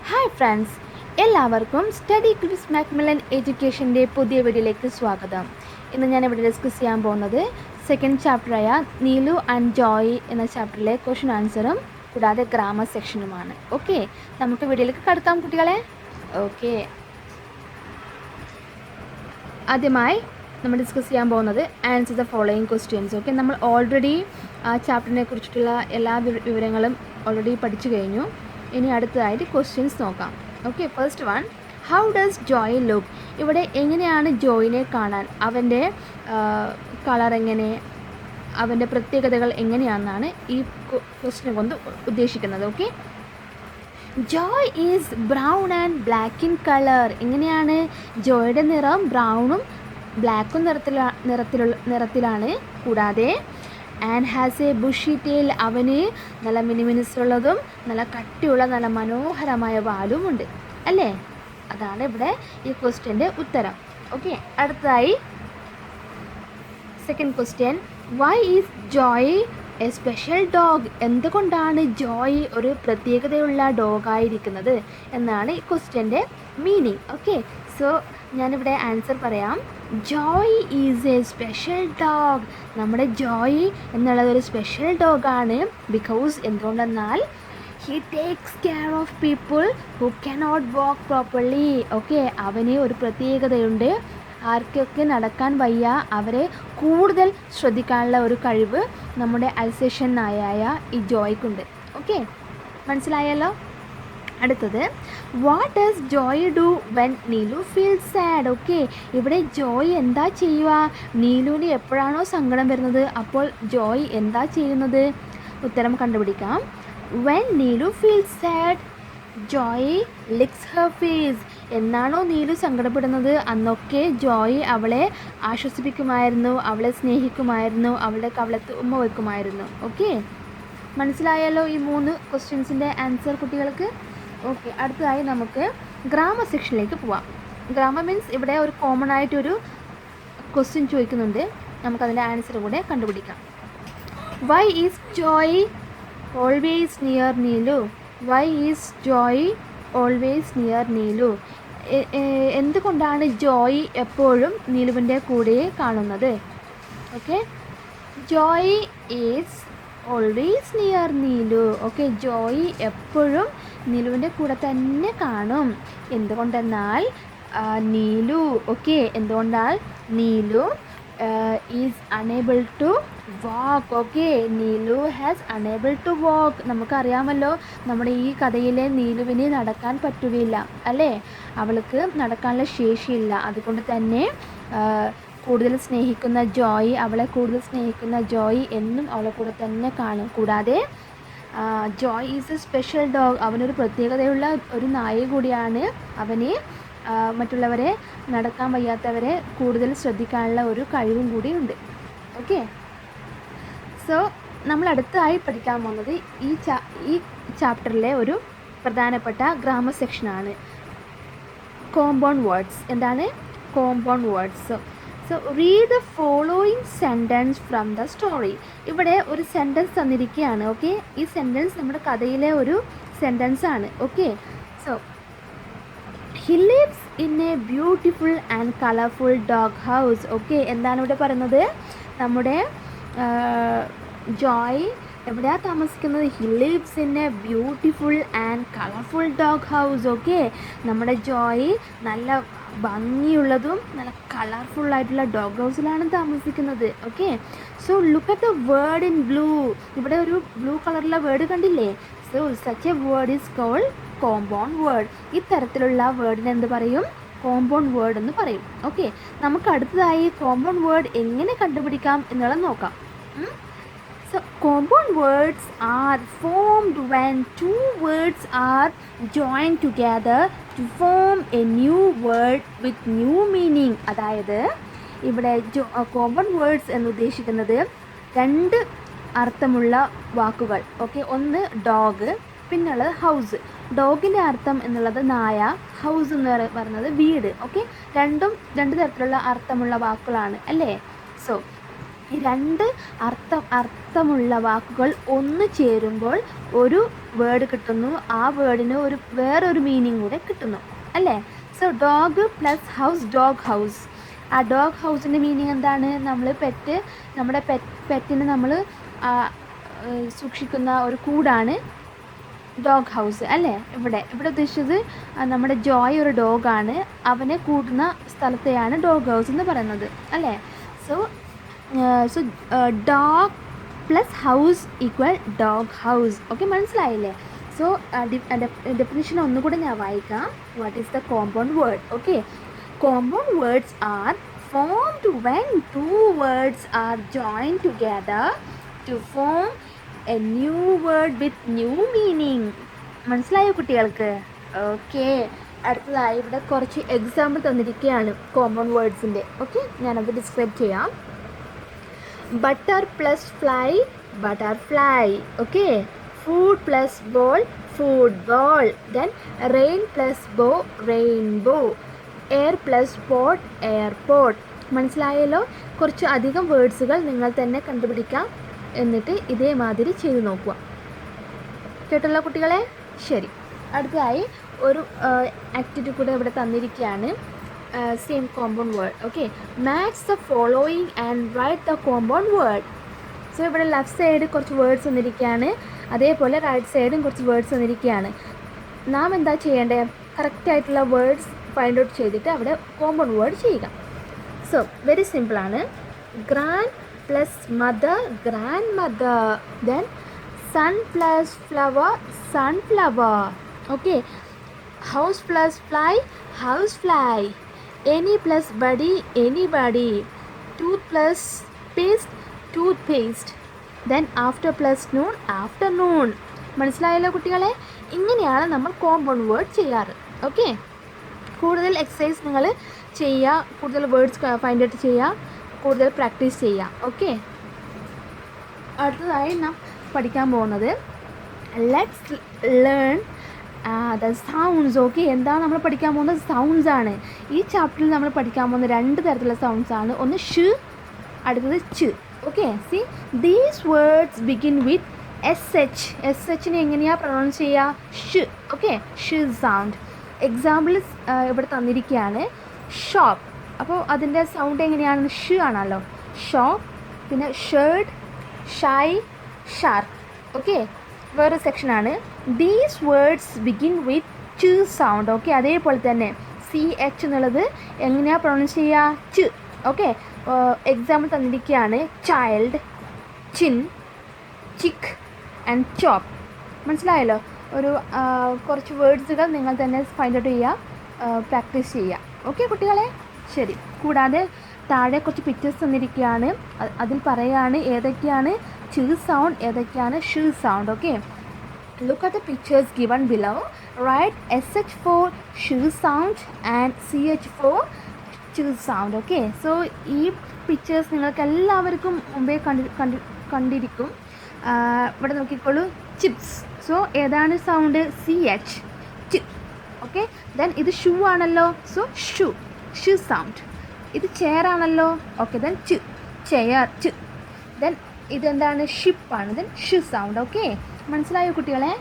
Hi friends, എല്ലാവർക്കും study quiz Maximilian എഡ്യൂക്കേഷൻ്റെ പുതിയ വീഡിയോയിലേക്ക് സ്വാഗതം. ഇന്ന് ഞാൻ ഇവിടെ ഡിസ്കസ് ചെയ്യാൻ പോകുന്നത് സെക്കൻഡ് ചാപ്റ്ററായ നീലു ആൻഡ് ജോയ് എന്ന ചാപ്റ്ററിലെ ക്വസ്റ്റ്യൻ ആൻസറും കൂടാതെ ഗ്രാമർ സെക്ഷനുമാണ്. ഓക്കെ, നമുക്ക് വീഡിയോയിലേക്ക് കടക്കാം കുട്ടികളെ. ഓക്കെ, ആദ്യമായി നമ്മൾ ഡിസ്കസ് ചെയ്യാൻ പോകുന്നത് answer the following questions. Okay, നമ്മൾ ഓൾറെഡി ആ ചാപ്റ്ററിനെ കുറിച്ചിട്ടുള്ള എല്ലാ വിവരങ്ങളും ഓൾറെഡി പഠിച്ചു കഴിഞ്ഞു. ഇനി അടുത്തതായിട്ട് ക്വസ്റ്റ്യൻസ് നോക്കാം. Okay, first one, how does Joy look? ഇവിടെ എങ്ങനെയാണ് ജോയിനെ കാണാൻ, അവൻ്റെ കളർ എങ്ങനെ, അവൻ്റെ പ്രത്യേകതകൾ എങ്ങനെയാണെന്നാണ് ഈ ക്വസ്റ്റ്യൻ കൊണ്ട് ഉദ്ദേശിക്കുന്നത്. Okay, Joy is brown and black in colour. എങ്ങനെയാണ് ജോയുടെ നിറം ബ്രൗണും ബ്ലാക്കും നിറത്തിലാണ്. കൂടാതെ and has a bushy tail, അവന് നല്ല മിനുമിനുസുള്ളതും നല്ല കട്ടിയുള്ള നല്ല മനോഹരമായ വാലുമുണ്ട് അല്ലേ. അതാണ് ഇവിടെ ഈ ക്വസ്റ്റ്യൻ്റെ ഉത്തരം. ഓക്കെ, അടുത്തതായി second question, why is Joy a special dog? എന്തുകൊണ്ടാണ് ജോയ് ഒരു പ്രത്യേകതയുള്ള ഡോഗായിരിക്കുന്നത് എന്നാണ് ഈ ക്വസ്റ്റ്യൻ്റെ മീനിങ്. ഓക്കെ, സോ ഞാനിവിടെ ആൻസർ പറയാം. Joy is a special dog. നമ്മുടെ ജോയ് എന്നുള്ളത് ഒരു സ്പെഷ്യൽ ഡോഗാണ്. ബിക്കോസ് എന്തുകൊണ്ടെന്നാൽ he takes care of people who cannot walk properly. Okay, അവന് ഒരു പ്രത്യേകതയുണ്ട്. ആർക്കൊക്കെ നടക്കാൻ വയ്യ അവരെ കൂടുതൽ ശ്രദ്ധിക്കാനുള്ള ഒരു കഴിവ് നമ്മുടെ അൽസേഷ്യൻ നായയായ ഈ ജോയ്ക്കുണ്ട്. ഓക്കെ, മനസ്സിലായല്ലോ. അടുത്തത്, what does Joy do when Neelu feel sad? Okay, ഇവിടെ ജോയ് എന്താ ചെയ്യുക? നീലുവിന് എപ്പോഴാണോ സങ്കടം വരുന്നത് അപ്പോൾ ജോയ് എന്താ ചെയ്യുന്നത്? ഉത്തരം കണ്ടുപിടിക്കാം. When Neelu feel sad Joy licks her face. എന്നാണോ നീലു സങ്കടപ്പെടുന്നത് അന്നൊക്കെ ജോയ് അവളെ ആശ്വസിപ്പിക്കുമായിരുന്നു, അവളെ സ്നേഹിക്കുമായിരുന്നു, അവളുടെ കവളത്ത് ഉമ്മ വയ്ക്കുമായിരുന്നു. ഓക്കെ, മനസ്സിലായല്ലോ ഈ 3 ക്വസ്റ്റ്യൻസിൻ്റെ ആൻസർ കുട്ടികൾക്ക്. ഓക്കെ, അടുത്തതായി നമുക്ക് ഗ്രാമർ സെക്ഷനിലേക്ക് പോവാം. ഗ്രാമർ മീൻസ് ഇവിടെ ഒരു കോമൺ ആയിട്ടൊരു ക്വസ്റ്റ്യൻ ചോദിക്കുന്നുണ്ട്, നമുക്കതിൻ്റെ ആൻസർ കൂടെ കണ്ടുപിടിക്കാം. Why is Joy always near Neelu? Why is Joy always near Neelu? എന്തുകൊണ്ടാണ് ജോയ് എപ്പോഴും നീലുവിൻ്റെ കൂടെ കാണുന്നത്? Okay, Joy is always near Neelu. Okay, Joy എപ്പോഴും നീലുവിൻ്റെ കൂടെ തന്നെ കാണും. എന്തുകൊണ്ടെന്നാൽ നീലു, ഓക്കെ, എന്തുകൊണ്ടാൽ Neelu is unable to walk. Okay, Neelu has unable to walk. നമുക്കറിയാമല്ലോ നമ്മുടെ ഈ കഥയിലെ നീലുവിന് നടക്കാൻ പറ്റുകയില്ല അല്ലേ, അവൾക്ക് നടക്കാനുള്ള ശേഷിയില്ല. അതുകൊണ്ട് തന്നെ കൂടുതൽ സ്നേഹിക്കുന്ന ജോയ്, അവളെ കൂടുതൽ സ്നേഹിക്കുന്ന ജോയ് എന്നും അവളെ കൂടെ തന്നെ കാണും. കൂടാതെ Joy is a special dog. അവനൊരു പ്രത്യേകതയുള്ള ഒരു നായ കൂടിയാണ്. അവന് മറ്റുള്ളവരെ, നടക്കാൻ വയ്യാത്തവരെ കൂടുതൽ ശ്രദ്ധിക്കാനുള്ള ഒരു കഴിവും കൂടിയുണ്ട്. ഓക്കെ, സോ നമ്മൾ അടുത്തതായി പഠിക്കാൻ പോകുന്നത് ഈ ചാപ്റ്ററിലെ ഒരു പ്രധാനപ്പെട്ട ഗ്രാമർ സെക്ഷനാണ് കോമ്പൗണ്ട് വേർഡ്സ്. എന്താണ് compound words? So read the following sentence from the story. ഇവിടെ ഒരു സെൻറ്റൻസ് തന്നിരിക്കുകയാണ്. ഓക്കെ, ഈ സെൻറ്റൻസ് നമ്മുടെ കഥയിലെ ഒരു സെൻറ്റൻസ് ആണ്. Okay, so he lives in a beautiful and colourful dog house. Okay, എന്താണ് ഇവിടെ പറയുന്നത്? നമ്മുടെ ജോയ് എവിടെയാണ് താമസിക്കുന്നത്? He lives in a beautiful and colourful dog house. Okay, നമ്മുടെ ജോയ് നല്ല ഭംഗിയുള്ളതും നല്ല കളർഫുള്ളായിട്ടുള്ള ഡോഗ് ഹൗസിലാണ് താമസിക്കുന്നത്. Okay, so look at the word in blue. ഇവിടെ ഒരു ബ്ലൂ കളറിലുള്ള വേർഡ് കണ്ടില്ലേ? So such a word is called compound word. ഇത്തരത്തിലുള്ള വേർഡിന് എന്ത് പറയും? കോമ്പൗണ്ട് വേർഡ് എന്ന് പറയും. ഓക്കെ, നമുക്ക് അടുത്തതായി കോമ്പൗണ്ട് വേർഡ് എങ്ങനെ കണ്ടുപിടിക്കാം എന്നുള്ളത് നോക്കാം. So compound words are formed when 2 words are joined together to form a new word with new meaning. അതായത് ഇവിടെ കോമ്പൗണ്ട് വേർഡ്സ് എന്ന് ഉദ്ദേശിക്കുന്നത് 2 അർത്ഥമുള്ള വാക്കുകൾ. ഓക്കെ, ഒന്ന് ഡോഗ്, പിന്നുള്ളത് ഹൗസ്. ഡോഗിൻ്റെ അർത്ഥം എന്നുള്ളത് നായ, ഹൗസ് എന്ന് പറയുന്നത് വീട്. ഓക്കെ, 2 തരത്തിലുള്ള അർത്ഥമുള്ള വാക്കുകളാണ് അല്ലേ. സോ ഈ രണ്ട് അർത്ഥമുള്ള വാക്കുകൾ ഒന്ന് ചേരുമ്പോൾ ഒരു വേർഡ് കിട്ടുന്നു. ആ വേർഡിന് വേറൊരു മീനിങ് കൂടെ കിട്ടുന്നു അല്ലേ? So dog plus house, dog house. ആ ഡോഗ് ഹൗസിൻ്റെ മീനിങ് എന്താണ്? നമ്മുടെ പെറ്റിന് നമ്മൾ സൂക്ഷിക്കുന്ന ഒരു കൂടാണ് ഡോഗ് ഹൗസ് അല്ലേ? ഇവിടെ ഉദ്ദേശിച്ചത് നമ്മുടെ ജോയ് ഒരു ഡോഗാണ്, അവനെ കൂടുന്ന സ്ഥലത്തെയാണ് ഡോഗ് ഹൗസ് എന്ന് പറയുന്നത് അല്ലേ? So dog plus house equal dog house. Okay, മനസ്സിലായില്ലേ? സോ ഡെഫിനിഷൻ ഒന്നുകൂടെ ഞാൻ വായിക്കാം. What is the compound word? Okay, compound words are formed when two words are joined together to form a new word with new meaning. മനസ്സിലായോ കുട്ടികൾക്ക്? Okay, അടുത്തതായി ഇവിടെ കുറച്ച് example തന്നിരിക്കുകയാണ് കോമ്പൗണ്ട് വേർഡ്സിൻ്റെ. ഓക്കെ, ഞാനത് ഡിസ്ക്രൈബ് ചെയ്യാം. Butter plus fly, butterfly. Okay, foot plus ball, football. Then rain plus bow, rainbow. Air plus port, airport. മനസ്സിലായല്ലോ? കുറച്ച് അധികം വേർഡ്സുകൾ നിങ്ങൾ തന്നെ കണ്ടുപിടിക്കാം, എന്നിട്ട് ഇതേമാതിരി ചെയ്ത് നോക്കുക. കേട്ടല്ലോ കുട്ടികളെ? ശരി, അടുത്തതായി ഒരു ആക്ടിവിറ്റി കൂടെ ഇവിടെ തന്നിരിക്കുകയാണ്. Same compound word. Okay, match the following and write the compound word. So ഇവിടെ ലെഫ്റ്റ് സൈഡ് കുറച്ച് വേർഡ്സ് തന്നിരിക്കുകയാണ്, അതേപോലെ റൈറ്റ് സൈഡും കുറച്ച് വേർഡ്സ് തന്നിരിക്കുകയാണ്. നാം എന്താ ചെയ്യേണ്ടത്? കറക്റ്റായിട്ടുള്ള വേർഡ്സ് ഫൈൻഡ് ഔട്ട് ചെയ്തിട്ട് അവിടെ കോമ്പൗണ്ട് വേർഡ് ചെയ്യുക. സോ വെരി സിമ്പിളാണ്. Grand plus mother, grand mother. Then sun plus flower, sunflower. Okay, house plus fly, house fly. Any plus body, anybody. Tooth plus paste, tooth paste. Then after plus noon, afternoon. മനസ്സിലായല്ലോ കുട്ടികളെ? ഇങ്ങനെയാണ് നമ്മൾ compound word ചെയ്യാറ്. Okay, കൂടുതൽ exercise നിങ്ങൾ ചെയ്യുക, കൂടുതൽ words find out ചെയ്യുക, കൂടുതൽ പ്രാക്ടീസ് ചെയ്യുക. ഓക്കെ, അടുത്തതായി നാം പഠിക്കാൻ പോകുന്നത് let's learn the sounds. Okay, എന്താണ് നമ്മൾ പഠിക്കാൻ പോകുന്നത്? സൗണ്ട്സ് ആണ്. ഈ ചാപ്റ്ററിൽ നമ്മൾ പഠിക്കാൻ പോകുന്ന രണ്ട് തരത്തിലുള്ള സൗണ്ട്സ് ആണ്. ഒന്ന് ഷ്, അടുത്തത് ch. Okay, see these words begin with S എച്ചിനെ എങ്ങനെയാണ് പ്രൊനൗൺസ് ചെയ്യുക? Sh. Okay, sh sound. Example ഇവിടെ തന്നിരിക്കുകയാണ്. ഷോപ്പ്. അപ്പോൾ അതിൻ്റെ സൗണ്ട് എങ്ങനെയാണ്? ഷ് ആണല്ലോ. ഷോപ്പ്. പിന്നെ ഷേർഡ്, ഷൈ, ഷാർക്ക്. ഓക്കെ, വേറെ സെക്ഷനാണ്. ദീസ് വേർഡ്സ് ബിഗിൻ വിത്ത് ച് സൗണ്ട്. ഓക്കെ, അതേപോലെ തന്നെ CH എന്നുള്ളത് എങ്ങനെയാണ് പ്രൊനൗൺസ് ചെയ്യുക? ച്. ഓക്കെ, എക്സാമ്പിൾ തന്നിരിക്കുകയാണ്. Child, chin, chick and chop. മനസ്സിലായല്ലോ? ഒരു കുറച്ച് വേർഡ്സുകൾ നിങ്ങൾ തന്നെ ഫൈൻഡ് ഔട്ട് ചെയ്യുക, പ്രാക്ടീസ് ചെയ്യുക. ഓക്കെ കുട്ടികളെ? ശരി. കൂടാതെ താഴെ കുറച്ച് പിക്ചേഴ്സ് തന്നിരിക്കുകയാണ്, അതിൽ പറയുകയാണ് ഏതൊക്കെയാണ് ച് സൗണ്ട്, ഏതൊക്കെയാണ് sh sound. Okay, look at the pictures given below. Right SH for sh sound and CH for ch sound. Okay, so ഈ പിക്ചേഴ്സ് നിങ്ങൾക്ക് എല്ലാവർക്കും മുമ്പേ കണ്ടിരിക്കും. ഇവിടെ നോക്കിക്കോളൂ. ചിപ്സ്. സോ ഏതാണ് sound? CH, ch. Okay, then ഇത് ഷൂ ആണല്ലോ. So shoe, sh sound. ഇത് ചെയർ ആണല്ലോ. Okay, then ch, chair, ch. Then ഇതെന്താണ്? ഷിപ്പാണ്. Then sh sound. ഓക്കെ, മനസ്സിലായോ കുട്ടികളെ?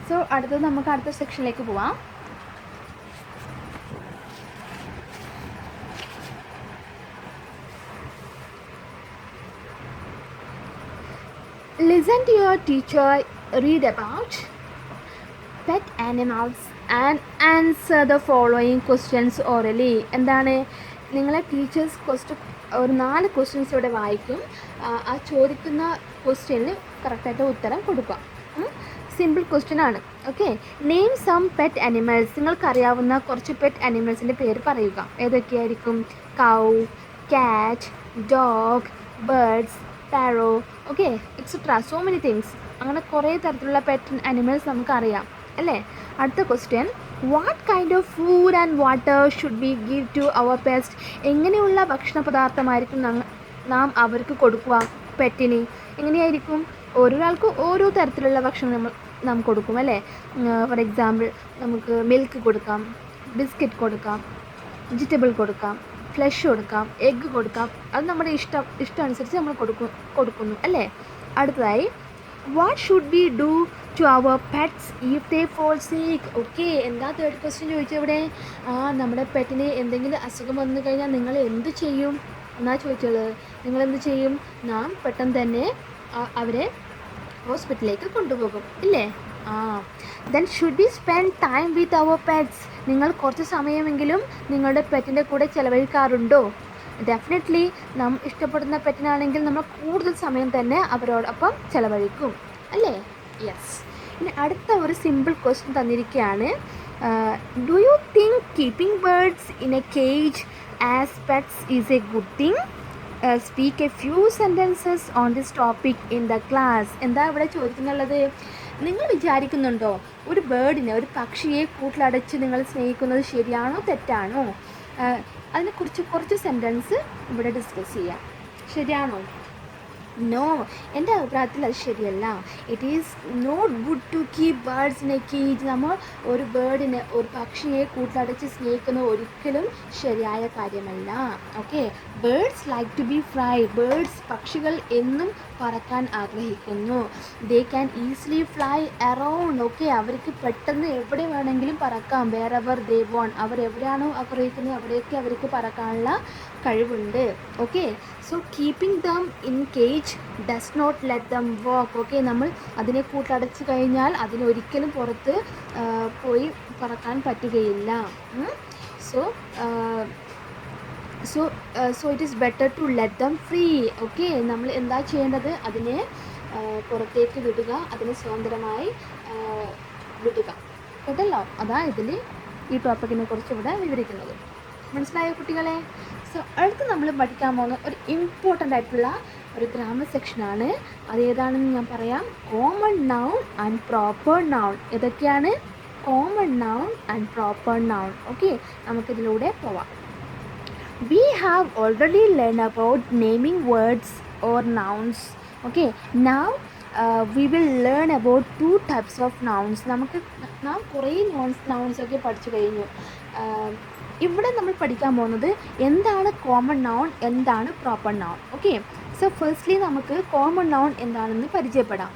സോ അടുത്തത് നമുക്ക് അടുത്ത സെക്ഷനിലേക്ക് പോവാം. Listen to your teacher read about pet animals and answer the following questions orally. എന്താണ്? നിങ്ങളെ ടീച്ചേഴ്സ് ഒരു 4 ക്വസ്റ്റ്യൻസ് ഇവിടെ വായിക്കും. ആ ചോദിക്കുന്ന ക്വസ്റ്റ്യനിൽ കറക്റ്റായിട്ട് ഉത്തരം കൊടുക്കുക. സിമ്പിൾ ക്വസ്റ്റ്യൻ ആണ്. Okay, name some pet animals. നിങ്ങൾക്കറിയാവുന്ന കുറച്ച് പെറ്റ് അനിമൽസിൻ്റെ പേര് പറയുക. ഏതൊക്കെയായിരിക്കും? Cow, cat, dog, birds, parrot. Okay, etcetera, so many things. അങ്ങനെ കുറേ തരത്തിലുള്ള പെറ്റ് അനിമൽസ് നമുക്കറിയാം അല്ലേ? അടുത്ത question, what kind of food and water should we give to our പെസ്റ്റ്. എങ്ങനെയുള്ള ഭക്ഷണ പദാർത്ഥമായിരിക്കും നാം അവർക്ക് കൊടുക്കുക? പെറ്റിന് എങ്ങനെയായിരിക്കും? ഓരോരാൾക്കും ഓരോ തരത്തിലുള്ള ഭക്ഷണം നാം കൊടുക്കും അല്ലേ? ഫോർ എക്സാമ്പിൾ നമുക്ക് മിൽക്ക് കൊടുക്കാം, ബിസ്ക്കറ്റ് കൊടുക്കാം, വെജിറ്റബിൾ കൊടുക്കാം, ഫ്ലഷ് കൊടുക്കാം, എഗ്ഗ് കൊടുക്കാം, അത് നമ്മുടെ ഇഷ്ടമനുസരിച്ച് നമ്മൾ കൊടുക്കുന്നു അല്ലേ. അടുത്തതായി what should we do to our pets if they fall sick. Okay, എന്താ തേർഡ് ക്വസ്റ്റ്യൻ ചോദിച്ചവിടെ? നമ്മുടെ പെറ്റിന് എന്തെങ്കിലും അസുഖം വന്നു കഴിഞ്ഞാൽ നിങ്ങൾ എന്ത് ചെയ്യും എന്നാ ചോദിച്ചത്. നിങ്ങൾ എന്ത് ചെയ്യും? നാം പെട്ടെന്ന് തന്നെ അവരെ ഹോസ്പിറ്റലിലേക്ക് കൊണ്ടുപോകും ഇല്ലേ. Then should we spend time with our pets. നിങ്ങൾ കുറച്ച് സമയമെങ്കിലും നിങ്ങളുടെ പെറ്റിൻ്റെ കൂടെ ചിലവഴിക്കാറുണ്ടോ? ഡെഫിനറ്റ്ലി നാം ഇഷ്ടപ്പെടുന്ന പെറ്റിനാണെങ്കിൽ നമ്മൾ കൂടുതൽ സമയം തന്നെ അവരോടൊപ്പം ചിലവഴിക്കും അല്ലേ. യെസ്. ഇനി അടുത്ത ഒരു സിമ്പിൾ ക്വസ്റ്റ്യൻ തന്നിരിക്കുകയാണ്. Do you think keeping birds in a cage as pets is a good thing? Speak a few sentences on this topic in the class. എന്താ ഇവിടെ ചോദിക്കുന്നുള്ളത്? നിങ്ങൾ വിചാരിക്കുന്നുണ്ടോ ഒരു ബേർഡിനെ, ഒരു പക്ഷിയെ കൂട്ടിലടച്ച് നിങ്ങൾ സ്നേഹിക്കുന്നത് ശരിയാണോ തെറ്റാണോ? അതിനെക്കുറിച്ച് കുറച്ച് സെൻറ്റൻസ് ഇവിടെ ഡിസ്കസ് ചെയ്യാം. ശരിയാണോ? നോ, എൻ്റെ അഭിപ്രായത്തിൽ അത് ശരിയല്ല. It is not good to keep birds in a cage. നമ്മൾ ഒരു ബേർഡിനെ, ഒരു പക്ഷിയെ കൂട്ടിലടച്ച് സ്നേഹിക്കുന്നത് ഒരിക്കലും ശരിയായ കാര്യമല്ല. Okay, birds like to be fly. പക്ഷികൾ എന്നും പറക്കാൻ ആഗ്രഹിക്കുന്നു. They can easily fly around. Okay, അവർക്ക് പെട്ടെന്ന് എവിടെ വേണമെങ്കിലും പറക്കാം. Wherever they want. അവർ എവിടെയാണോ ആഗ്രഹിക്കുന്നത് അവിടേക്ക് അവർക്ക് പറക്കാനുള്ള കഴിവുണ്ട്. Okay, so keeping them in cage does not let them walk. Okay, നമ്മൾ അതിനെ കൂട്ടടച്ച് കഴിഞ്ഞാൽ അതിനൊരിക്കലും പുറത്ത് പോയി പറക്കാൻ പറ്റുകയില്ല. So it is better to let them free. Okay, നമ്മൾ എന്താ ചെയ്യേണ്ടത്? അതിനെ പുറത്തേക്ക് വിടുക, അതിനെ സ്വതന്ത്രമായി വിടുക. കേട്ടല്ലോ, അതാ ഇതിൽ ഈ ടോപ്പിക്കിനെ കുറിച്ച് ഇവിടെ വിവരിക്കുന്നത്. മനസ്സിലായോ കുട്ടികളെ? സോ അടുത്ത് നമ്മൾ പഠിക്കാൻ പോകുന്ന ഒരു ഇമ്പോർട്ടൻ്റ് ആയിട്ടുള്ള ഒരു ഗ്രാമർ സെക്ഷനാണ്. അതേതാണെന്ന് ഞാൻ പറയാം. Common noun and proper noun. ഏതൊക്കെയാണ്? Common noun and proper noun. Okay, നമുക്കിതിലൂടെ പോവാം. We have already learned about naming words or nouns. Okay, now we will learn about two types of nouns. നാം കുറേ nouns ഒക്കെ പഠിച്ചു കഴിഞ്ഞു. ഇവിടെ നമ്മൾ പഠിക്കാൻ പോകുന്നത് എന്താണ് കോമൺ നൗൺ, എന്താണ് proper noun. Okay, so firstly നമുക്ക് കോമൺ നൗൺ എന്താണെന്ന് പരിചയപ്പെടാം.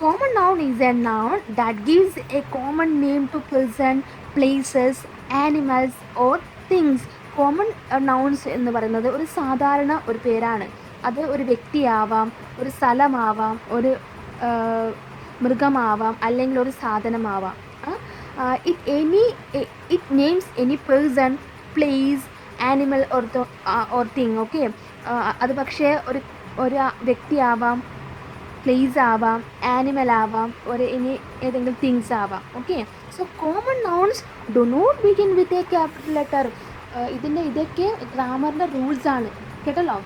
Common noun is a noun that gives a common name to person, places, animals or things. Common nouns എന്ന് പറയുന്നത് ഒരു സാധാരണ ഒരു പേരാണ്. അത് ഒരു വ്യക്തിയാവാം, ഒരു സ്ഥലമാവാം, ഒരു മൃഗമാവാം, അല്ലെങ്കിൽ ഒരു സാധനമാവാം. It names any person, place, animal or thing. Okay, അത് പക്ഷേ ഒരു വ്യക്തിയാവാം, പ്ലേസ് ആവാം, ആനിമൽ ആവാം, ഇനി ഏതെങ്കിലും തിങ്സ് ആവാം. Okay, so common nouns do not begin with a capital letter. ഇതൊക്കെ ഗ്രാമറിൻ്റെ റൂൾസാണ്. കേട്ടല്ലോ,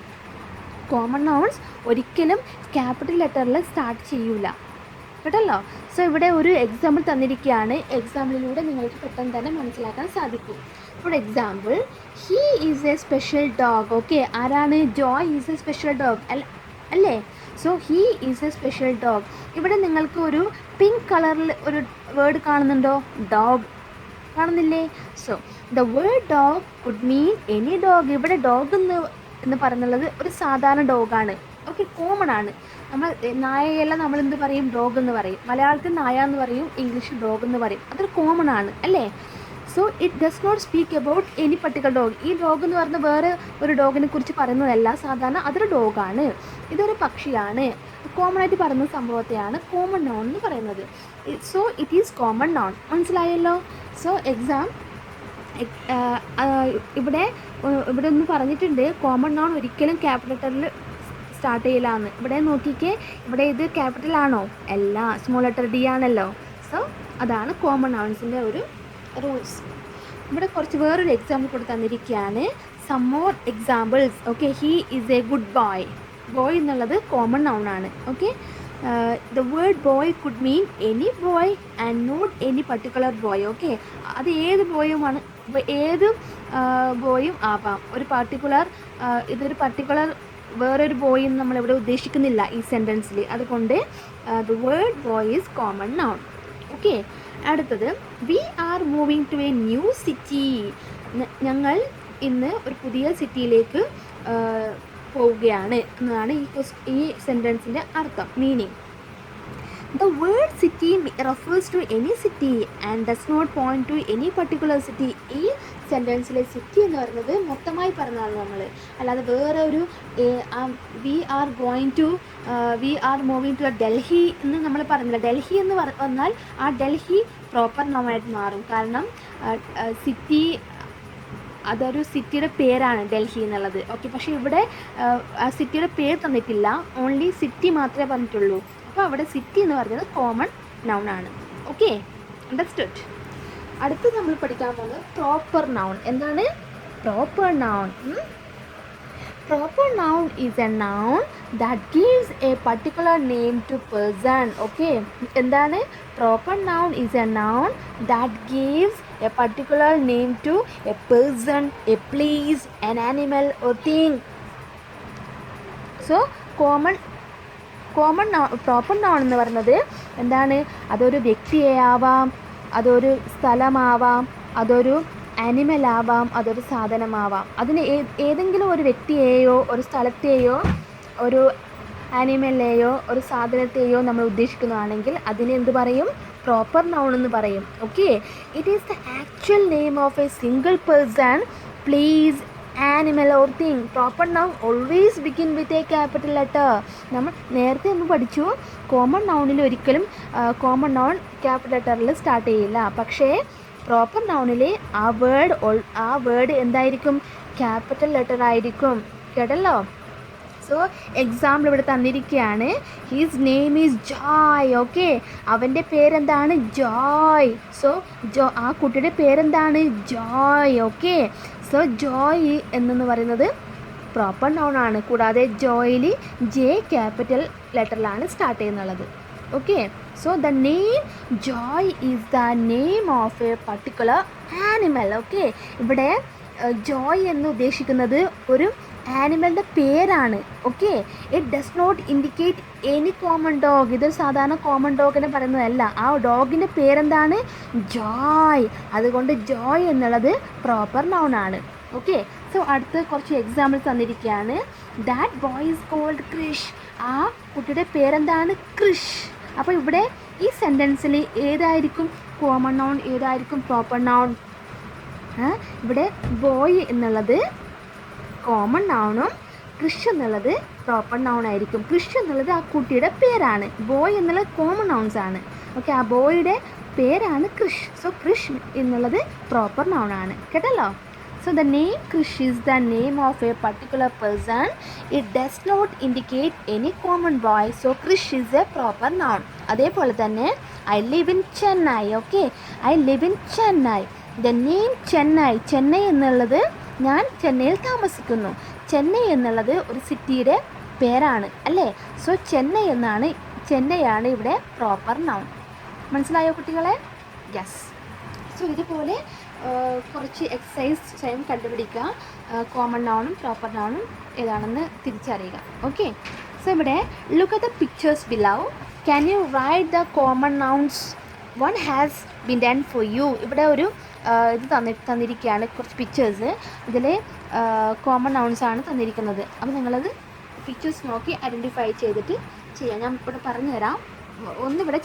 കോമൺ നൗൺസ് ഒരിക്കലും ക്യാപിറ്റൽ ലെറ്ററിൽ സ്റ്റാർട്ട് ചെയ്യൂല. കേട്ടല്ലോ. സോ ഇവിടെ ഒരു എക്സാമ്പിൾ തന്നിരിക്കുകയാണ്. എക്സാമ്പിളിലൂടെ നിങ്ങൾക്ക് പെട്ടെന്ന് തന്നെ മനസ്സിലാക്കാൻ സാധിക്കും. For example, he is a special dog. Okay, ആരാണ്? Joy is a special dog അല്ലേ. So he is a special dog. ഇവിടെ നിങ്ങൾക്ക് ഒരു പിങ്ക് കളറിൽ ഒരു വേർഡ് കാണുന്നുണ്ടോ? ഡോഗ് കാണുന്നില്ലേ? So the word dog could mean any dog. ഇവിടെ ഡോഗ് എന്ന് പറയുന്നത് ഒരു സാധാരണ ഡോഗാണ്. ഓക്കെ, കോമൺ ആണ്. നമ്മൾ നായയെല്ലാം നമ്മൾ എന്ത് പറയും? ഡോഗ് എന്ന് പറയും. മലയാളത്തിൽ നായ എന്ന് പറയും, ഇംഗ്ലീഷിൽ ഡോഗ് എന്ന് പറയും. അതൊരു കോമൺ ആണ് അല്ലേ. So it does not speak about any particular dog. ഈ ഡോഗ് എന്ന് പറഞ്ഞാൽ വേറെ ഒരു ഡോഗിനെ കുറിച്ച് പറയുന്നതല്ല. സാധാരണ അതൊരു ഡോഗാണ്, ഇതൊരു പക്ഷിയാണ്. കോമൺ ആയിട്ട് പറയുന്ന സംഭവത്തെയാണ് കോമൺ നൗൺ എന്ന് പറയുന്നത്. So it is common noun. മനസ്സിലായല്ലോ. സോ ഇവിടെ ഒന്ന് പറഞ്ഞിട്ടുണ്ട്, കോമൺ നൗൺ ഒരിക്കലും ക്യാപിറ്റൽ ലെറ്ററിൽ സ്റ്റാർട്ട് ചെയ്യില്ലാന്ന്. ഇവിടെ നോക്കിക്കേ, ഇവിടെ ഇത് ക്യാപിറ്റൽ ആണോ? അല്ല, സ്മോൾ ലെറ്റർ ഡി ആണല്ലോ. സോ അതാണ് കോമൺ നൗൺസിൻ്റെ ഒരു റൂൾസ്. ഇവിടെ കുറച്ച് വേറൊരു എക്സാമ്പിൾ കൂടെ തന്നിരിക്കുകയാണ്. Some more examples. Okay, he is a good boy. Boy എന്നുള്ളത് കോമൺ നൗൺ ആണ്. Okay, the word boy could mean any boy and not any particular boy. Okay, അത് ഏത് ബോയുമാണ്, ഏത് ബോയും ആവാം. ഇതൊരു പർട്ടിക്കുലർ വേറൊരു ബോയ് എന്ന് നമ്മളിവിടെ ഉദ്ദേശിക്കുന്നില്ല ഈ സെൻറ്റൻസിൽ. അതുകൊണ്ട് the word boy is common noun. Okay, അടുത്തത്, we are moving to a new city. ഞങ്ങൾ ഇന്ന് ഒരു പുതിയ സിറ്റിയിലേക്ക് പോവുകയാണ് എന്നാണ് ഈ സെൻറ്റൻസിൻ്റെ അർത്ഥം, meaning. The word city refers to any city and does not point to any particular city. ഈ സെൻറ്റൻസിലെ സിറ്റി എന്ന് പറയുന്നത് മൊത്തമായി പറഞ്ഞാണ് നമ്മൾ, അല്ലാതെ വേറെ ഒരു we are moving to Delhi എന്ന് നമ്മൾ പറഞ്ഞില്ല. ഡൽഹി എന്ന് വന്നാൽ ആ ഡൽഹി പ്രോപ്പർ നൗണായിട്ട് മാറും. കാരണം സിറ്റി അതൊരു സിറ്റിയുടെ പേരാണ് ഡൽഹി എന്നുള്ളത്. ഓക്കെ, പക്ഷേ ഇവിടെ ആ സിറ്റിയുടെ പേര് തന്നിട്ടില്ല, ഓൺലി സിറ്റി മാത്രമേ പറഞ്ഞിട്ടുള്ളൂ. അപ്പോൾ അവിടെ സിറ്റി എന്ന് പറയുന്നത് കോമൺ നൗൺ ആണ്. Okay, understood. അടുത്ത് നമ്മൾ പഠിക്കാൻ പോകുന്നത് പ്രോപ്പർ നൗൺ. എന്താണ് proper noun? Proper noun is a noun that gives a particular name to person. Okay, എന്താണ് proper noun? Is a noun that gives a particular name to a person, a place, an animal or thing. So proper noun എന്ന് പറയുന്നത് എന്താണ്? അതൊരു വ്യക്തിയാവാം, അതൊരു സ്ഥലമാവാം, അതൊരു animal ആവാം, അതൊരു സാധനമാവാം. അതിന് ഏതെങ്കിലും ഒരു വ്യക്തിയെയോ ഒരു സ്ഥലത്തെയോ ഒരു ആനിമലിനെയോ ഒരു സാധനത്തെയോ നമ്മൾ ഉദ്ദേശിക്കുന്നതാണെങ്കിൽ അതിന് എന്ത് പറയും? പ്രോപ്പർ നൗൺ എന്ന് പറയും. Okay, it is the actual name of A single person, place, animal or thing. Proper noun always begin with a capital letter. നമ്മൾ നേരത്തെ ഒന്ന് പഠിച്ചു, കോമൺ നൗണിൽ ഒരിക്കലും കോമൺ നൗൺ ക്യാപിറ്റൽ ലെറ്ററിൽ സ്റ്റാർട്ട് ചെയ്യില്ല. പക്ഷേ പ്രോപ്പർ നൗണിൽ ആ വേർഡ് എന്തായിരിക്കും? ക്യാപിറ്റൽ ലെറ്റർ ആയിരിക്കും. കേട്ടല്ലോ? സോ എക്സാമ്പിൾ ഇവിടെ തന്നിരിക്കുകയാണ്. His name is Joy. Okay, അവൻ്റെ പേരെന്താണ്? ജോയ്. സോ ആ കുട്ടിയുടെ പേരെന്താണ്? ജോയ്. ഓക്കെ, സോ ജോയ് എന്നു പറയുന്നത് പ്രോപ്പർ നൗൺ ആണ്. കൂടാതെ ജോയിൽ ജെ ക്യാപിറ്റൽ ലെറ്ററിലാണ് സ്റ്റാർട്ട് ചെയ്യുന്നുള്ളത്. Okay, so the name joy is the name of a particular animal. Okay, ഇവിടെ joy എന്ന് ഉദ്ദേശിക്കുന്നത് ഒരു ആനിമലിൻ്റെ പേരാണ്. Okay, it does not indicate any common dog. ഇതൊരു സാധാരണ കോമൺ ഡോഗിനെ പറയുന്നതല്ല. ആ ഡോഗിൻ്റെ പേരെന്താണ്? ജോയ്. അതുകൊണ്ട് ജോയ് എന്നുള്ളത് പ്രോപ്പർ നൗൺ ആണ്. ഓക്കെ, സോ അടുത്ത് കുറച്ച് എക്സാമ്പിൾ തന്നിരിക്കുകയാണ്. That boy is called Krish. ആ കുട്ടിയുടെ പേരെന്താണ്? ക്രിഷ്. അപ്പോൾ ഇവിടെ ഈ സെൻറ്റൻസിൽ ഏതായിരിക്കും കോമൺ നൗൺ, ഏതായിരിക്കും പ്രോപ്പർ നൗൺ? ഇവിടെ ബോയ് എന്നുള്ളത് കോമൺ നൗണും ക്രിഷ് എന്നുള്ളത് പ്രോപ്പർ നൗൺ ആയിരിക്കും. ക്രിഷ് എന്നുള്ളത് ആ കുട്ടിയുടെ പേരാണ്, ബോയ് എന്നുള്ളത് കോമൺ നൗൺസ് ആണ്. ഓക്കെ, ആ ബോയുടെ പേരാണ് ക്രിഷ്. സോ ക്രിഷ് എന്നുള്ളത് പ്രോപ്പർ നൗൺ ആണ്. കേട്ടല്ലോ? So the name Krish is the name of a particular person. It does not indicate any common boy. So Krish is a proper noun. അതേപോലെ തന്നെ I live in Chennai. Okay, I live in Chennai. The name Chennai. Chennai എന്നുള്ളത് ഞാൻ ചെന്നൈയിൽ താമസിക്കുന്നു. ചെന്നൈ എന്നുള്ളത് ഒരു സിറ്റിയുടെ പേരാണ് അല്ലേ? സോ ചെന്നൈയാണ് ഇവിടെ പ്രോപ്പർ നൗൺ. മനസ്സിലായോ കുട്ടികളെ? യെസ്. സോ ഇതുപോലെ കുറച്ച് എക്സസൈസ് സ്വയം കണ്ടുപിടിക്കുക. കോമൺ നൗണും പ്രോപ്പർ നൗണും ഏതാണെന്ന് തിരിച്ചറിയുക. ഓക്കെ, സോ ഇവിടെ look at the pictures below. Can you write the common nouns? One has been done for you. ഇവിടെ ഒരു ഇത് തന്നിരിക്കുകയാണ്, കുറച്ച് പിക്ചേഴ്സ്. ഇതിൽ കോമൺ നൗൺസ് ആണ് തന്നിരിക്കുന്നത്. അപ്പോൾ നിങ്ങളത് പിക്ചേഴ്സ് നോക്കി ഐഡൻറ്റിഫൈ ചെയ്തിട്ട് ചെയ്യാം. ഞാൻ ഇവിടെ പറഞ്ഞുതരാം. ഒന്നിവിടെ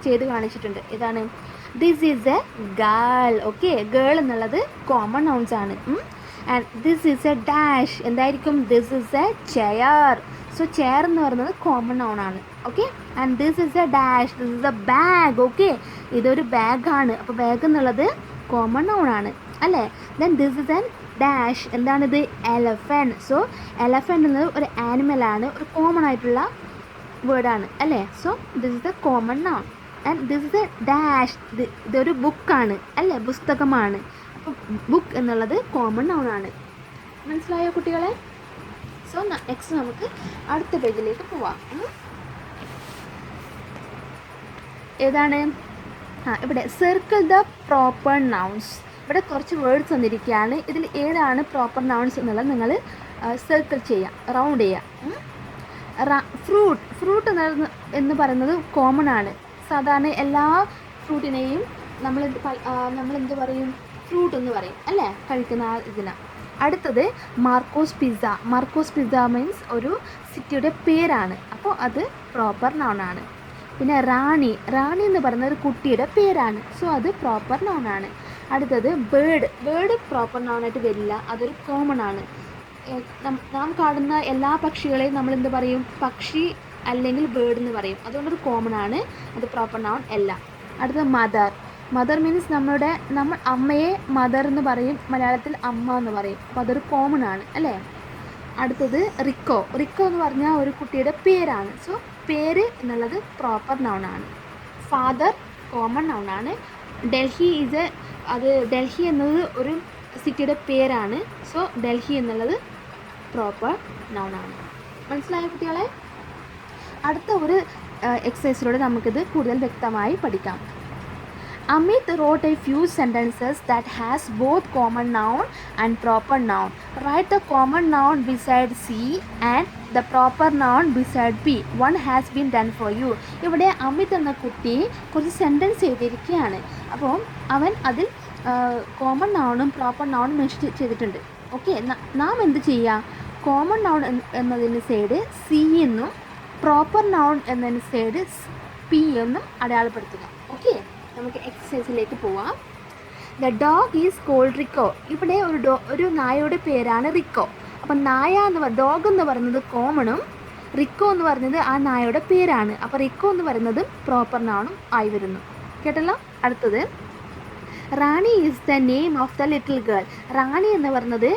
ചെയ്ത് കാണിച്ചിട്ടുണ്ട്. ഇതാണ് this is a girl. Okay, girl എന്നുള്ളത് കോമൺ നൗൺസ് ആണ്. And this is a dash. എന്തായിരിക്കും? This is a chair. So chair എന്ന് പറയുന്നത് കോമൺ നൗൺ ആണ്. Okay, and this is a dash. This is a bag. Okay, ഇതൊരു ബാഗാണ്. അപ്പോൾ bag എന്നുള്ളത് കോമൺ നൗൺ ആണ് അല്ലേ? Then this is an dash. എന്താണിത്? എലഫൻറ്റ്. സോ എലഫൻറ്റ് എന്നത് ഒരു ആനിമലാണ്, ഒരു കോമൺ ആയിട്ടുള്ള വേർഡാണ് അല്ലേ? So this is A common noun. And this is A dash. ഇതൊരു ബുക്കാണ് അല്ലേ? പുസ്തകമാണ്. അപ്പോൾ ബുക്ക് എന്നുള്ളത് കോമൺ നൗൺ ആണ്. മനസ്സിലായോ കുട്ടികളെ? സോ നെക്സ്റ്റ് നമുക്ക് അടുത്ത പേജിലേക്ക് പോവാം. ഏതാണ്? ഇവിടെ സർക്കിൾ ദ പ്രോപ്പർ നൗൺസ്. ഇവിടെ കുറച്ച് വേർഡ്സ് തന്നിരിക്കുകയാണ്. ഇതിൽ ഏതാണ് പ്രോപ്പർ നൗൺസ് എന്നുള്ളത് നിങ്ങൾ സർക്കിൾ ചെയ്യുക, റൗണ്ട് ചെയ്യുക. ഫ്രൂട്ട് എന്ന് പറയുന്നത് കോമൺ ആണ്. സാധാരണ എല്ലാ ഫ്രൂട്ടിനെയും നമ്മൾ എന്ത് പറയും? ഫ്രൂട്ട് എന്ന് പറയും അല്ലേ? കഴിക്കുന്ന ഇതിനാണ്. അടുത്തത് Marco's pizza. Marco's pizza means ഒരു സിറ്റിയുടെ പേരാണ്, അപ്പോൾ അത് പ്രോപ്പർ നൗണാണ്. പിന്നെ റാണി. റാണി എന്ന് പറയുന്ന ഒരു കുട്ടിയുടെ പേരാണ്, സോ അത് പ്രോപ്പർ നൗണാണ്. അടുത്തത് ബേർഡ്. ബേർഡ് പ്രോപ്പർ നൗണായിട്ട് വരില്ല, അതൊരു കോമൺ ആണ്. നാം കാണുന്ന എല്ലാ പക്ഷികളെയും നമ്മൾ എന്ത് പറയും? പക്ഷി അല്ലെങ്കിൽ ബേർഡ് എന്ന് പറയും, അതുകൊണ്ടൊരു കോമൺ ആണ്, അത് പ്രോപ്പർ നൗൺ അല്ല. അടുത്തത് മദർ. മദർ മീൻസ് നമ്മൾ അമ്മയെ മദർ എന്ന് പറയും, മലയാളത്തിൽ അമ്മ എന്ന് പറയും, അപ്പോൾ അതൊരു കോമൺ ആണ് അല്ലേ. അടുത്തത് റിക്കോ. റിക്കോ എന്ന് പറഞ്ഞാൽ ഒരു കുട്ടിയുടെ പേരാണ്, സോ പേര് എന്നുള്ളത് പ്രോപ്പർ നൗണാണ്. ഫാദർ കോമൺ നൗണാണ്. ഡൽഹി ഡൽഹി എന്നത് ഒരു സിറ്റിയുടെ പേരാണ്, സോ ഡൽഹി എന്നുള്ളത് പ്രോപ്പർ നൗണാണ്. മനസ്സിലായ കുട്ടികളെ? അടുത്ത ഒരു എക്സസൈസിലൂടെ നമുക്കിത് കൂടുതൽ വ്യക്തമായി പഠിക്കാം. Amit wrote a few sentences that has both common noun and proper noun. Write the common noun beside C and the proper noun beside P. One has been done for you. ഇവിടെ അമിത് എന്ന കുട്ടി കുറച്ച് sentence എഴുതിയിരിക്കുകയാണ്. അപ്പോൾ അവൻ അതിൽ common നൗണും proper നൗണും മെൻഷൻ ചെയ്തിട്ടുണ്ട്. ഓക്കെ, നാം എന്ത് ചെയ്യുക? കോമൺ നൗൺ എന്നതിന് സൈഡ് സി എന്നും പ്രോപ്പർ നൗൺ എന്നതിന് സൈഡ് പി എന്നും അടയാളപ്പെടുത്തുക. ഓക്കെ, നമുക്ക് എക്സസൈസിലേക്ക് പോവാം. The dog is called Rico. ഇവിടെ ഒരു നായയുടെ പേരാണ് റിക്കോ. അപ്പം ഡോഗ് എന്ന് പറയുന്നത് കോമണും റിക്കോ എന്ന് പറയുന്നത് ആ നായയുടെ പേരാണ്. അപ്പോൾ റിക്കോ എന്ന് പറയുന്നത് പ്രോപ്പർ നൗണും ആയി വരുന്നു. കേട്ടല്ലോ? അടുത്തത് Rani is the name of the little girl. Rani എന്ന് പറയുന്നത്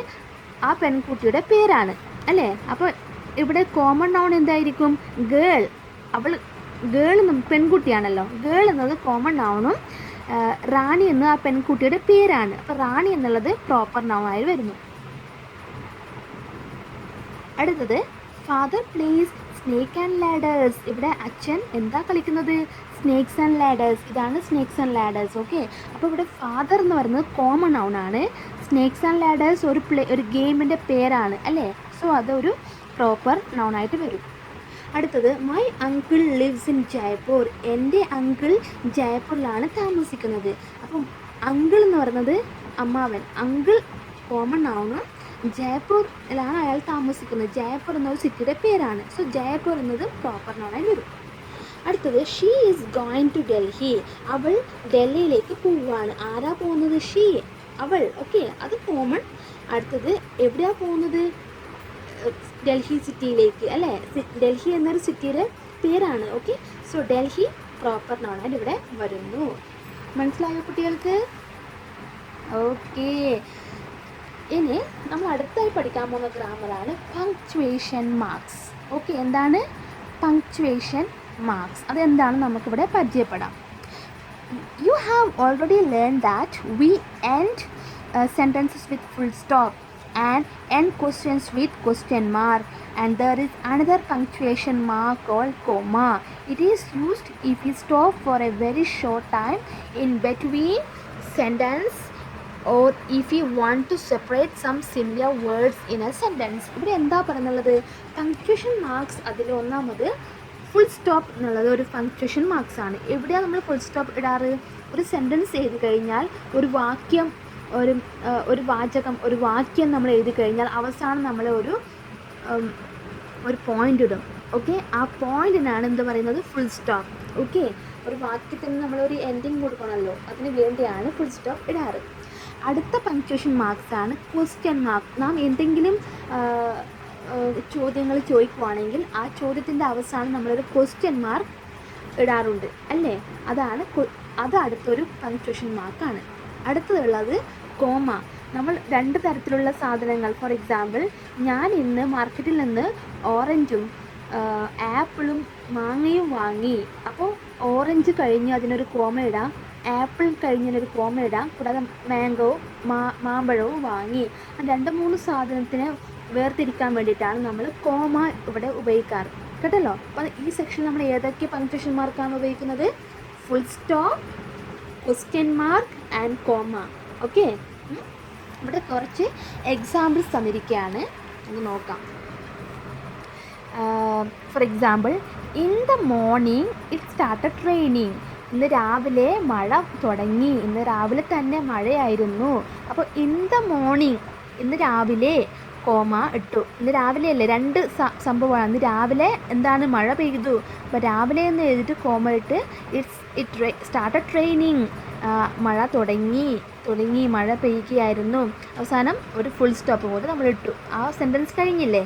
ആ പെൺകുട്ടിയുടെ പേരാണ് അല്ലേ. അപ്പോൾ ഇവിടെ കോമൺ നൗൺ എന്തായിരിക്കും? ഗേൾ. ഗേൾ എന്നും പെൺകുട്ടിയാണല്ലോ. ഗേൾ എന്നത് കോമൺ നൗണും റാണി എന്ന് ആ പെൺകുട്ടിയുടെ പേരാണ്. അപ്പോൾ റാണി എന്നുള്ളത് പ്രോപ്പർ നൗണായി വരുന്നു. അടുത്തത് father place snake and ladders. ഇവിടെ അച്ഛൻ എന്താ കളിക്കുന്നത്? Snakes and ladders. ഇതാണ് സ്നേക്സ് ആൻഡ് ലാഡേഴ്സ്. ഓക്കെ, അപ്പോൾ ഇവിടെ ഫാദർ എന്ന് പറയുന്നത് കോമൺ നൗണാണ്. സ്നേക്സ് ആൻഡ് ലാഡേഴ്സ് ഒരു ഗെയിമിൻ്റെ പേരാണ് അല്ലേ, സോ അതൊരു പ്രോപ്പർ നൗണായിട്ട് വരും. അടുത്തത് my uncle lives in Jaipur. എൻ്റെ അങ്കിൾ ജയ്പൂരിലാണ് താമസിക്കുന്നത്. അപ്പം അങ്കിൾ എന്ന് പറയുന്നത് അമ്മാവൻ. അങ്കിൾ കോമൺ നൗണും ജയ്പൂരിലാണ് അയാൾ താമസിക്കുന്നത്. ജയ്പൂർ എന്നൊരു സിറ്റിയുടെ പേരാണ്, സോ ജയ്പൂർ എന്നത് പ്രോപ്പർ നൗണായി വരും. അടുത്തത് she is going to Delhi. അവൾ ഡൽഹിയിലേക്ക് പോവുകയാണ്. ആരാ പോകുന്നത്? ഷീ, അവൾ. ഓക്കെ, അത് കോമൺ. അടുത്തത് എവിടെയാണ് പോകുന്നത്? ഡൽഹി സിറ്റിയിലേക്ക് അല്ലേ. ഡൽഹി എന്നൊരു സിറ്റിയുടെ പേരാണ്. ഓക്കെ, സോ ഡൽഹി പ്രോപ്പർ നൗണായിട്ട് ഇവിടെ വരുന്നു. മനസ്സിലായോ കുട്ടികൾക്ക്? ഓക്കെ, ഇനി നമ്മൾ അടുത്തായി പഠിക്കാൻ പോകുന്ന ഗ്രാമറാണ് പങ്ക്ച്വേഷൻ മാർക്സ്. ഓക്കെ, എന്താണ് പങ്ക്ച്വേഷൻ മാർക്സ്? അതെന്താണെന്ന് നമുക്കിവിടെ പരിചയപ്പെടാം. You have already learned that we end sentences with full stop and end questions with question mark, and there is another punctuation mark called comma. It is used if we stop for a very short time in between sentence or if you want to separate some similar words in a sentence. ഇവിടെ എന്താ പറയുന്നത്? Punctuation marks. അതിൽ ഒന്നാമത് full stop എന്നുള്ളത് ഒരു punctuation marks ആണ്. എവിടെയാണ് നമ്മൾ ഫുൾ സ്റ്റോപ്പ് ഇടാറ്? ഒരു സെൻറ്റൻസ് എഴുതി കഴിഞ്ഞാൽ ഒരു വാക്യം ഒരു വാക്യം നമ്മൾ എഴുതി കഴിഞ്ഞാൽ അവസാനം നമ്മൾ ഒരു പോയിൻ്റ് ഇടും. ഓക്കെ, ആ പോയിൻറ്റിനാണ് എന്ത് പറയുന്നത്? Full stop. ഓക്കെ, ഒരു വാക്യത്തിന് നമ്മളൊരു എൻഡിങ് കൊടുക്കണമല്ലോ, അതിന് വേണ്ടിയാണ് ഫുൾ സ്റ്റോപ്പ് ഇടാറ്. അടുത്ത പങ്ക്ച്വേഷൻ മാർക്സ് ആണ് ക്വസ്റ്റ്യൻ മാർക്ക്. നാം എന്തെങ്കിലും ചോദ്യങ്ങൾ ചോദിക്കുവാണെങ്കിൽ ആ ചോദ്യത്തിൻ്റെ അവസാനം നമ്മളൊരു ക്വസ്റ്റ്യൻ മാർക്ക് ഇടാറുണ്ട് അല്ലേ. അത് അടുത്തൊരു പങ്ക്ച്വേഷൻ മാർക്കാണ്. അടുത്തതുള്ളത് കോമ. നമ്മൾ രണ്ട് തരത്തിലുള്ള സാധനങ്ങൾ, ഫോർ എക്സാമ്പിൾ ഞാൻ ഇന്ന് മാർക്കറ്റിൽ നിന്ന് ഓറഞ്ചും ആപ്പിളും മാങ്ങയും വാങ്ങി. അപ്പോൾ ഓറഞ്ച് കഴിഞ്ഞ് അതിനൊരു കോമ ഇടാം, ആപ്പിൾ കഴിഞ്ഞതിനൊരു കോമ ഇടാം, കൂടാതെ മാമ്പഴവും വാങ്ങി. 2-3 സാധനത്തിന് വേർതിരിക്കാൻ വേണ്ടിയിട്ടാണ് നമ്മൾ കോമ ഇവിടെ ഉപയോഗിക്കാറ്. കേട്ടല്ലോ? അപ്പോൾ ഈ സെക്ഷനിൽ നമ്മൾ ഏതൊക്കെ പങ്ക്ച്വേഷൻ മാർക്കാണ് ഉപയോഗിക്കുന്നത്? Full stop, question mark and comma. Okay, ഇവിടെ കുറച്ച് എക്സാമ്പിൾസ് തന്നിരിക്കുകയാണ്, ഒന്ന് നോക്കാം. For example, in the morning it started raining. ഇന്ന് രാവിലെ മഴ തുടങ്ങി. ഇന്ന് രാവിലെ തന്നെ മഴയായിരുന്നു. അപ്പോൾ ഇൻ ദ മോർണിംഗ് ഇന്ന് രാവിലെ കോമ ഇട്ടു. ഇന്ന് രാവിലെ അല്ലേ, രണ്ട് സംഭവമാണ്. ഇന്ന് രാവിലെ എന്താണ്, മഴ പെയ്തു. അപ്പോൾ രാവിലെ എന്ന് എഴുതിയിട്ട് കോമ ഇട്ട് ഇറ്റ് സ്റ്റാർട്ടഡ് ട്രെയിനിങ്, മഴ തുടങ്ങി മഴ പെയ്യുകയായിരുന്നു. അവസാനം ഒരു ഫുൾ സ്റ്റോപ്പ് കൂടി നമ്മൾ ഇട്ടു. ആ സെൻറ്റൻസ് കഴിഞ്ഞില്ലേ,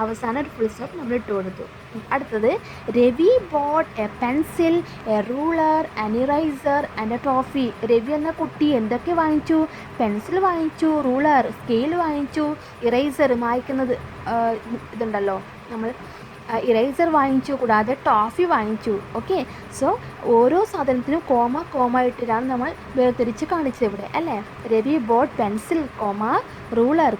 അവസാനം ഒരു ഫുൾ സ്റ്റോപ്പ് നമ്മൾ ഇട്ട് കൊടുത്തു. അടുത്തത്, Ravi boat A pencil, A ruler, an eraser and A toffee. Ravi എന്ന കുട്ടി എന്തൊക്കെ വാങ്ങിച്ചു? പെൻസിൽ വാങ്ങിച്ചു, റൂളർ സ്കെയിൽ വാങ്ങിച്ചു, ഇറൈസർ മായ്ക്കുന്നത് ഇതുണ്ടല്ലോ നമ്മൾ ഇറൈസർ വാങ്ങിച്ചു, കൂടാതെ ടോഫി വാങ്ങിച്ചു. ഓക്കെ, സോ ഓരോ സാധനത്തിനും കോമ ഇട്ടിട്ടാണ് നമ്മൾ വേർതിരിച്ച് കാണിച്ചത് ഇവിടെ അല്ലേ. Ravi boat pencil, ruler,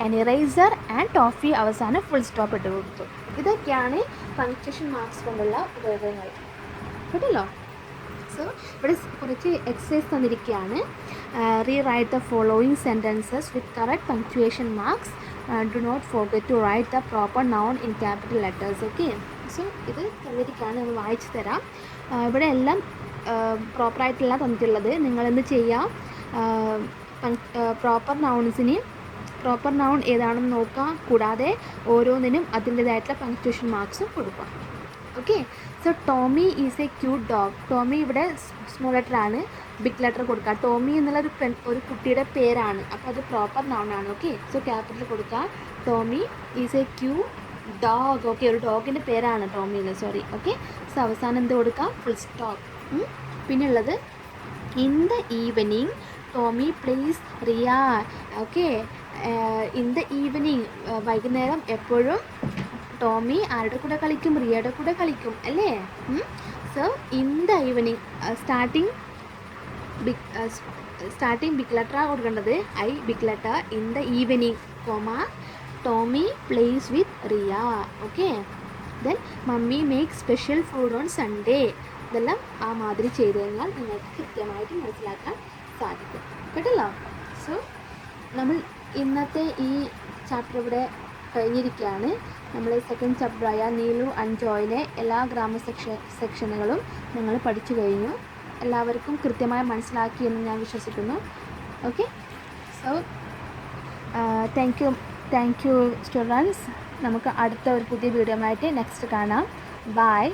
an eraser and toffee, അവസാനം ഫുൾ സ്റ്റോപ്പ് ഇട്ട് കൊടുത്തു. ഇതൊക്കെയാണ് പങ്ക്ച്വേഷൻ മാർക്സ് കൊണ്ടുള്ള ഉപയോഗങ്ങൾ. കേട്ടല്ലോ. സോ ഇവിടെ കുറച്ച് എക്സസൈസ് തന്നിരിക്കുകയാണ്. Rewrite the following sentences with correct punctuation marks. Do not forget to write the proper noun in capital letters. Okay, so ഇത് തന്നിരിക്കുകയാണ്, നമ്മൾ വായിച്ചു തരാം. ഇവിടെ എല്ലാം പ്രോപ്പറായിട്ടല്ല തന്നിട്ടുള്ളത്. നിങ്ങളെന്ത് ചെയ്യാം, പ്രോപ്പർ നൗൺ ഏതാണെന്ന് നോക്കാം, കൂടാതെ ഓരോന്നിനും അതിൻ്റേതായിട്ടുള്ള പങ്ക്ച്വേഷൻ മാർക്സും കൊടുക്കാം. Okay, so Tommy is a cute dog. Tommy ഇവിടെ സ്മോൾ ലെറ്റർ ആണ്, ബിഗ് ലെറ്റർ കൊടുക്കുക. ടോമി എന്നുള്ള ഒരു കുട്ടിയുടെ പേരാണ്, അപ്പോൾ അത് പ്രോപ്പർ നൗൺ ആണ്. ഓക്കെ, സോ ക്യാപിറ്റൽ കൊടുക്കുക. Tommy is a cute dog. Okay, ഒരു ഡോഗിൻ്റെ പേരാണ് ടോമി എന്ന്, സോറി. ഓക്കെ, സോ അവസാനം എന്ത് കൊടുക്കാം, ഫുൾ സ്റ്റോപ്പ്. പിന്നെ ഉള്ളത്, in the evening Tommy plays Riya. Okay, in the evening വൈകുന്നേരം എപ്പോഴും ടോമി ആരുടെ കൂടെ കളിക്കും? റിയയുടെ കൂടെ കളിക്കും അല്ലേ. So in the evening starting big letter കൊടുക്കേണ്ടത്, I big letter. In the evening Tommy plays with Riya. Okay, then mummy make special food on Sunday. ഇതെല്ലാം ആ മാതിരി ചെയ്ത് കഴിഞ്ഞാൽ നിങ്ങൾക്ക് കൃത്യമായിട്ട് മനസ്സിലാക്കാൻ സാധിക്കും. കേട്ടല്ലോ. സോ നമ്മൾ ഇന്നത്തെ ഈ ചാപ്റ്റർ ഇവിടെ കഴിഞ്ഞിരിക്കുകയാണ്. നമ്മൾ സെക്കൻഡ് ചാപ്റ്ററായ നീലു ആൻഡ് ജോയിലെ എല്ലാ ഗ്രാമർ സെക്ഷനുകളും നിങ്ങൾ പഠിച്ചു കഴിഞ്ഞു. എല്ലാവർക്കും കൃത്യമായി മനസ്സിലാക്കിയെന്ന് ഞാൻ വിശ്വസിക്കുന്നു. Okay, so thank you students. നമുക്ക് അടുത്ത ഒരു പുതിയ വീഡിയോ ആയിട്ട് നെക്സ്റ്റ് കാണാം. ബൈ.